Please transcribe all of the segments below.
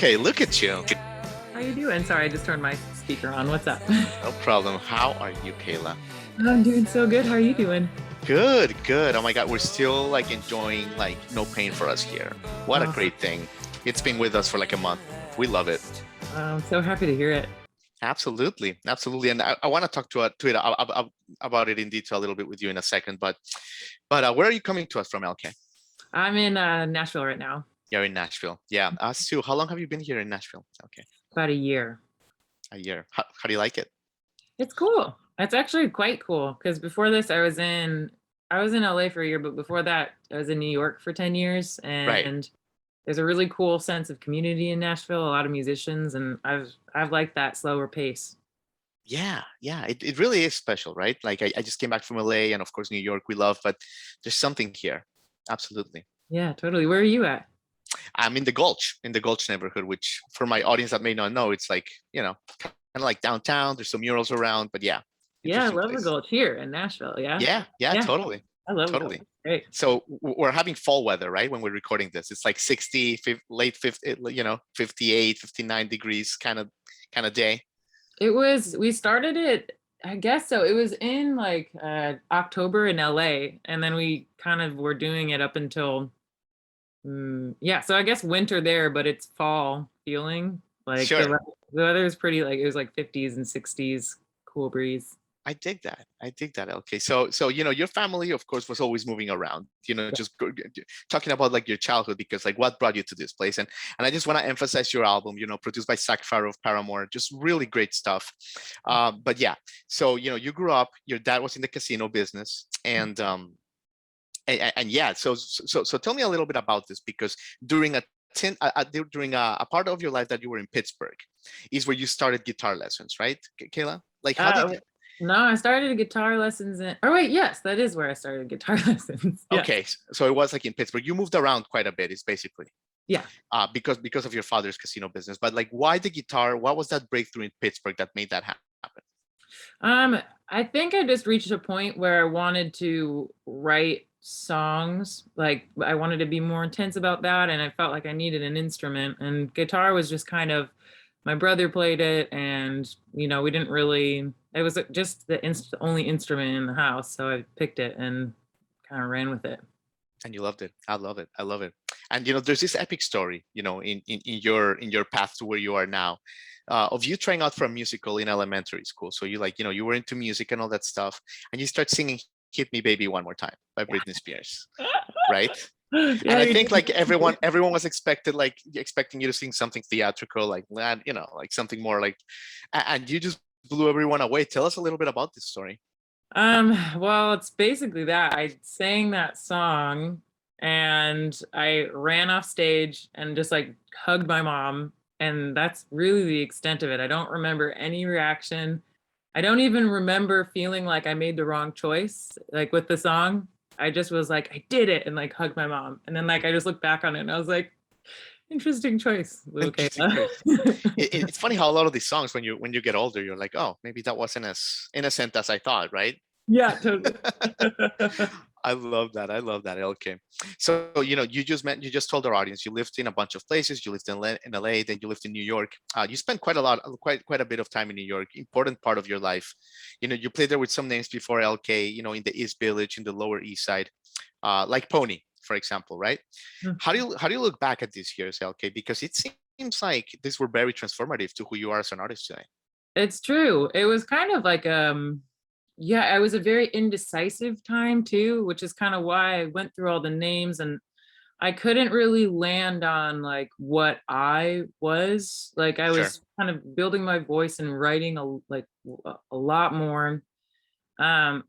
Elke, look at you. How you doing? Sorry, I just turned my speaker on. What's up? No problem. How are you, Kayla? I'm doing so good. How are you doing? Good, good. Oh my God, we're still like enjoying like no pain for us here. What a Oh, great thing. It's been with us for like a month. We love it. I'm so happy to hear it. Absolutely, absolutely. And I want to talk about it in detail a little bit with you in a second. But where are you coming to us from, Elke? I'm in Nashville right now. You're in Nashville. Yeah. Us too. How long have you been here in Nashville? Okay, About a year. a year. How do you like it? It's cool. It's actually quite cool because before this, I was in LA for a year, but before that, I was in New York for 10 years, Right. and there's a really cool sense of community in Nashville. A lot of musicians, and I've liked that slower pace. Yeah, yeah, it really is special, right? Like I just came back from LA and of course New York we love, but there's something here. Absolutely. Yeah, totally. Where are you at? I'm in the Gulch neighborhood, which for my audience that may not know, it's like, kind of like downtown. There's some murals around, but yeah, Yeah, I interesting love the place. Gulch here in Nashville. Yeah, Yeah, yeah, yeah, totally. I love the Gulch. Totally. Great. So we're having fall weather, right? When we're recording this, it's like 60, late 50, 58, 59 degrees kind of day. We started it, I guess so. It was in like October in LA, and then we kind of were doing it up until, yeah, so I guess winter there, but it's fall feeling. Like Sure. the weather is pretty, like it was like 50s and 60s, cool breeze. I dig that. I dig that. Okay. So your family, of course, was always moving around, Yeah. just talking about like your childhood, because like what brought you to this place. And I just want to emphasize your album, produced by Zac Farro of Paramore, just really great stuff. But yeah, so you grew up, your dad was in the casino business, and yeah, so tell me a little bit about this, because during a part of your life that you were in Pittsburgh is where you started guitar lessons, right, Kayla? Like how did Uh, no, I started guitar lessons in, oh wait, yes, that is where I started guitar lessons. Yes. Okay, so it was like in Pittsburgh. You moved around quite a bit, is basically Yeah. because of your father's casino business. But like, why the guitar? What was that breakthrough in Pittsburgh that made that happen? I think I just reached a point where I wanted to write songs. Like I wanted to be more intense about that, and I felt like I needed an instrument. And guitar was just kind of, my brother played it, and we didn't really. It was just the only instrument in the house, so I picked it and kind of ran with it. And you loved it. I love it. I love it. And there's this epic story, in your path to where you are now, of you trying out for a musical in elementary school. So you like, you were into music and all that stuff, and you start singing "Hit Me, Baby, One More Time" by Britney Spears, right? And Yeah, I you think like did. everyone was expecting you to sing something theatrical, like that, like something more like, and you just blew everyone away. Tell us a little bit about this story. Well, it's basically that. I sang that song and I ran off stage and just like hugged my mom. And that's really the extent of it. I don't remember any reaction. I don't even remember feeling like I made the wrong choice, like with the song. I just was like, I did it, and like hugged my mom. And then like I just looked back on it and I was like, interesting choice, little Interesting Kayla. choice. It's funny how a lot of these songs, when you get older, you're like, oh, maybe that wasn't as innocent as I thought, right? Yeah, totally. I love that. I love that. Okay. So, you just told our audience you lived in a bunch of places. You lived in LA, then you lived in New York. You spent quite a bit of time in New York, important part of your life. You played there with some names before LK, in the East Village, in the Lower East Side, like Pony, for example, right? How do you look back at these years, LK? Because it seems like these were very transformative to who you are as an artist today. It's true. It was kind of like yeah, it was a very indecisive time too, which is kind of why I went through all the names, and I couldn't really land on like what I was. Like I Sure. was kind of building my voice and writing a lot more. And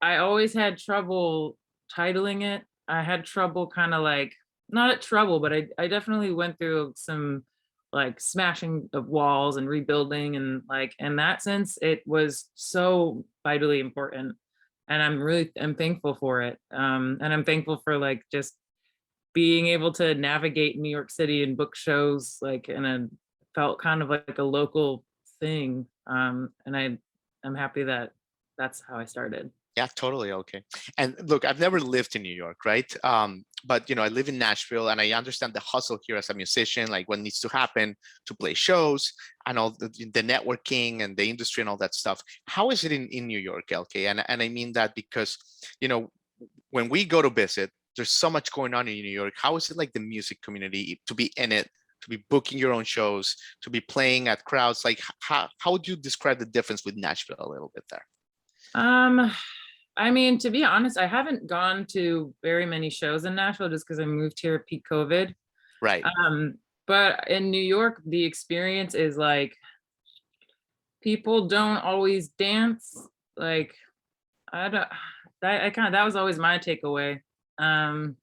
I always had trouble titling it. I had trouble kind of like, not at trouble, but I definitely went through some like smashing of walls and rebuilding, and like in that sense it was so vitally important, and I'm thankful for it. And I'm thankful for like just being able to navigate New York City and book shows like in a felt kind of like a local thing. And I'm happy that that's how I started. Yeah, totally. Okay. And look, I've never lived in New York, right? But I live in Nashville, and I understand the hustle here as a musician, like what needs to happen to play shows and all the networking and the industry and all that stuff. How is it in New York, LK? And I mean that because, you know, when we go to visit, there's so much going on in New York. How is it like the music community to be in it, to be booking your own shows, to be playing at crowds? Like how would you describe the difference with Nashville a little bit there? Um, I mean, to be honest, I haven't gone to very many shows in Nashville just because I moved here peak COVID. Right. Um, but in New York, the experience is like people don't always dance. Like I don't, I kind of that was always my takeaway. Um,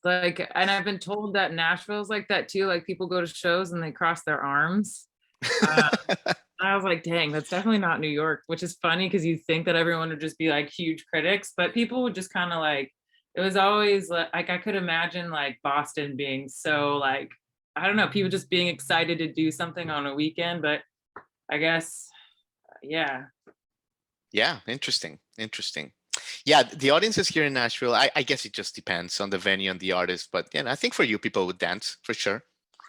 like, and I've been told that Nashville's like that too. Like people go to shows and they cross their arms. Uh, I was like, dang, that's definitely not New York, which is funny because you think that everyone would just be like huge critics, but people would just kind of like, it was always like I could imagine like Boston being so like, I don't know, people just being excited to do something on a weekend, but I guess, yeah. Yeah, interesting. Yeah, the audiences here in Nashville, I guess it just depends on the venue and the artist, but yeah, I think for you, people would dance for sure.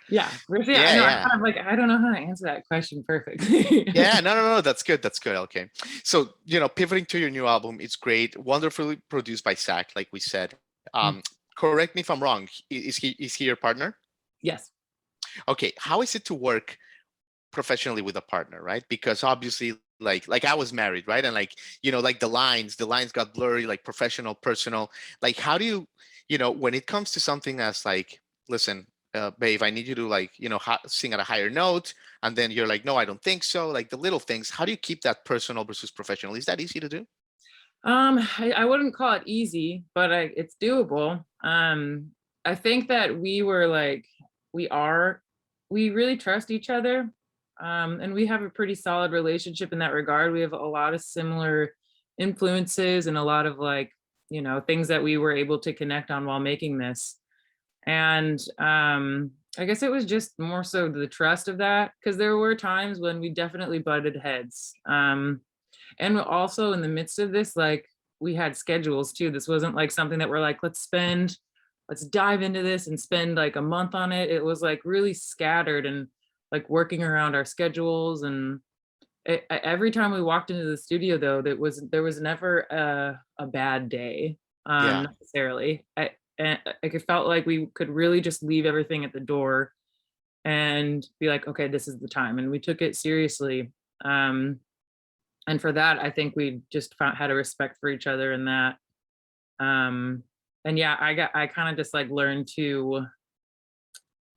Yeah, yeah, I Yeah, know. I'm yeah. kind of like, I don't know how to answer that question perfectly. Yeah, no, that's good. That's good. Okay. So, pivoting to your new album, it's great, wonderfully produced by Zac, like we said. Mm, Um, Correct me if I'm wrong. Is he your partner? yes. Okay. How is it to work professionally with a partner, right? Because obviously, like I was married, right? And like, like the lines got blurry, like professional, personal. Like, how do when it comes to something that's like, listen, babe, I need you to like, sing at a higher note, and then you're like, no, I don't think so. Like the little things. How do you keep that personal versus professional? Is that easy to do? I wouldn't call it easy, but it's doable. I think that we are, we really trust each other. And we have a pretty solid relationship in that regard. We have a lot of similar influences and a lot of like, things that we were able to connect on while making this. And I guess it was just more so the trust of that, because there were times when we definitely butted heads. And also in the midst of this, like we had schedules too. This wasn't like something that we're like, let's dive into this and spend like a month on it. It was like really scattered and like working around our schedules. And every time we walked into the studio though, there was never a bad day, Yeah. necessarily. Like it felt like we could really just leave everything at the door and be like, okay, this is the time. And we took it seriously. And for that, I think we just had a respect for each other in that. Um, and yeah, I kind of just like learned to,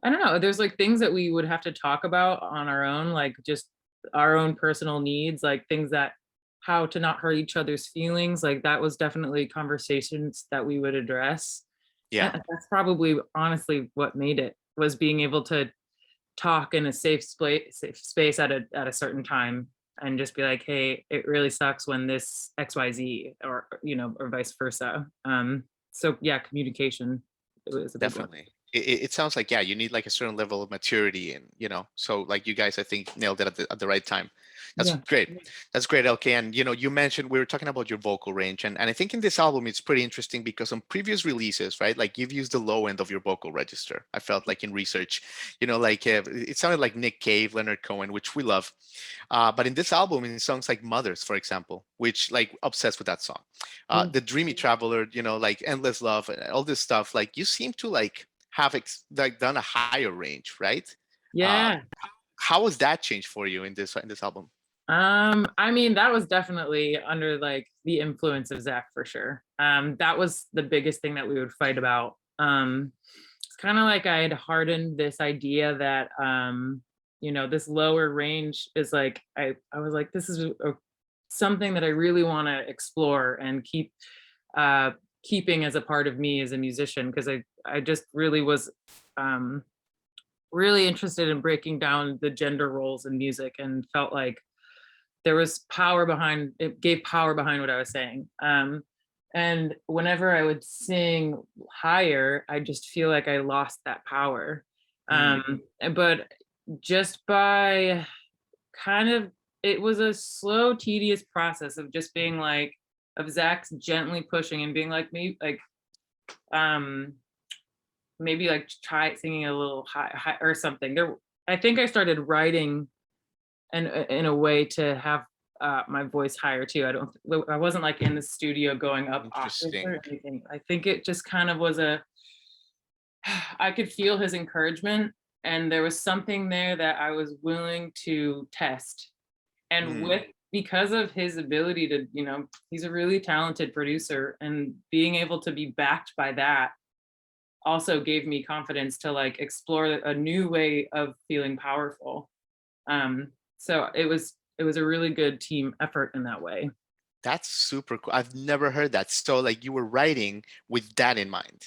I don't know, there's like things that we would have to talk about on our own, like just our own personal needs, like things that, how to not hurt each other's feelings. Like that was definitely conversations that we would address. Yeah. And that's probably honestly what made it, was being able to talk in a safe space at a certain time and just be like, hey, it really sucks when this XYZ, or or vice versa. So yeah, communication, it was a big one. Definitely. It sounds like, yeah, you need like a certain level of maturity, and so like you guys, I think, nailed it at the right time. That's Yeah. great. That's great, LK. And you mentioned, we were talking about your vocal range, and I think in this album it's pretty interesting because on previous releases, right, like you've used the low end of your vocal register. I felt like in research, like it sounded like Nick Cave, Leonard Cohen, which we love. But in this album, in songs like Mothers, for example, which like obsessed with that song, Mm. The Dreamy Traveler, like Endless Love, and all this stuff, like you seem to like have like done a higher range, right? Um, Yeah. how was that changed for you in this album? I mean, that was definitely under like the influence of Zach for sure. That was the biggest thing that we would fight about. It's kind of like I had hardened this idea that this lower range is like, I was like, this is something that I really want to explore and keeping as a part of me as a musician, because I just really was um really interested in breaking down the gender roles in music and felt like there was power behind it, gave power behind what I was saying. And whenever I would sing higher, I just feel like I lost that power. Mm, But just by kind of it was a slow, tedious process of just being like, of Zach's gently pushing and being like, maybe like, um, maybe like try singing a little high or something. I think I started writing and in a way to have my voice higher too. I wasn't like in the studio going up octaves or Interesting. anything. I think it just kind of was I could feel his encouragement, and there was something there that I was willing to test. And Mm, because of his ability to, he's a really talented producer, and being able to be backed by that also gave me confidence to like explore a new way of feeling powerful. So it was a really good team effort in that way. that's super cool. I've never heard that. So like you were writing with that in mind.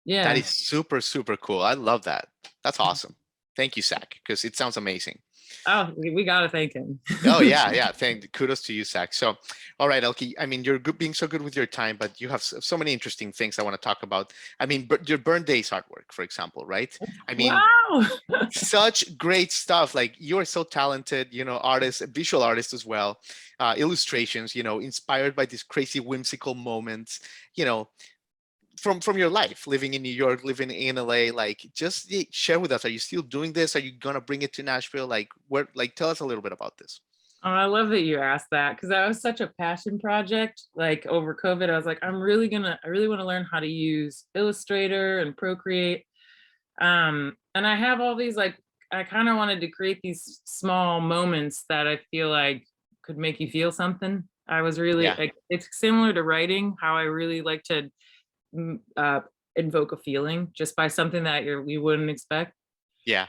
That Yeah. is super, super cool. I love that. That's awesome. Thank you, Zach, because it sounds amazing. Oh, we gotta thank him. Oh yeah, yeah. Kudos to you, Zach. So, all right, Elke. I mean, you're good, being so good with your time, but you have so many interesting things I want to talk about. I mean, your Burn Days artwork, for example, right? I mean, Wow. such great stuff. Like you are so talented, artist, visual artist as well. Illustrations, inspired by these crazy whimsical moments. You know, from your life living in New York, living in LA, like just share with us, are you still doing this? Are you gonna bring it to Nashville? Like where, like tell us a little bit about this. Oh, I love that you asked that, because that was such a passion project. Like over COVID, I was like, I really want to learn how to use Illustrator and Procreate. And I have all these like, I kind of wanted to create these small moments that I feel like could make you feel something. I was really Yeah, like, it's similar to writing, how I really like to mm, uh, invoke a feeling just by something that you wouldn't expect. yeah,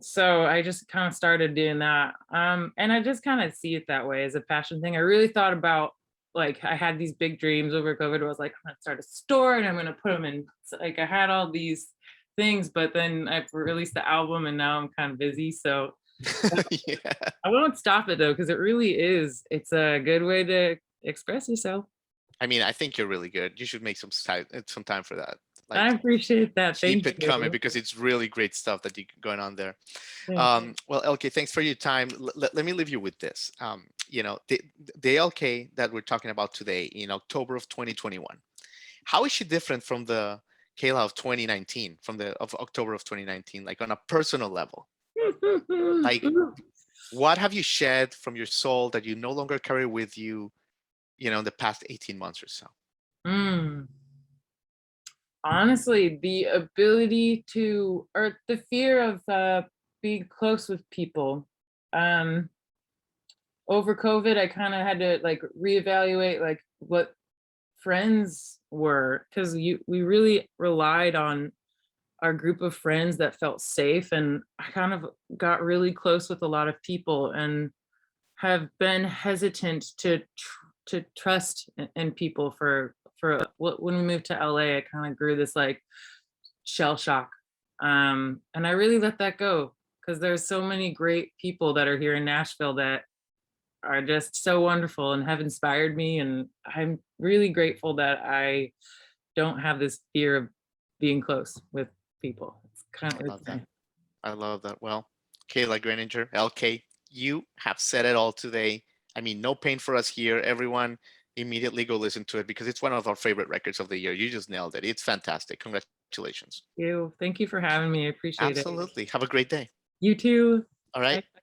So I just kind of started doing that. And I just kind of see it that way as a passion thing. I really thought about, like, I had these big dreams over COVID. I was like, I'm gonna start a store and I'm gonna put them in. So, like, I had all these things, but then I've released the album and now I'm kind of busy. So yeah. I won't stop it though, because it really is. It's a good way to express yourself. I mean, I think you're really good. You should make some time for that. I Like appreciate that. keep Thank it coming you. because it's really great stuff that you going on there. Thanks. Well, Elke, thanks for your time. Let me leave you with this. The Elke that we're talking about today in October of 2021, how is she different from the Kayla of 2019, from the of October of 2019, like on a personal level? Like, what have you shed from your soul that you no longer carry with you, in the past 18 months or so? Mm. Honestly, the ability to, or the fear of being close with people. Um, Over COVID, I kind of had to like reevaluate like what friends were, because we really relied on our group of friends that felt safe, and I kind of got really close with a lot of people and have been hesitant to trust in people when we moved to LA. I kind of grew this like shell shock. And I really let that go, because there's so many great people that are here in Nashville that are just so wonderful and have inspired me. And I'm really grateful that I don't have this fear of being close with people. It's kind I of, love that. I love that. Well, Kayla Graninger, LK, you have said it all today. I mean, no pain for us here. Everyone immediately go listen to it because it's one of our favorite records of the year. You just nailed it. It's fantastic. Congratulations. thank you. Thank you for having me. I appreciate it. Absolutely. Have a great day. You too. All right. Bye.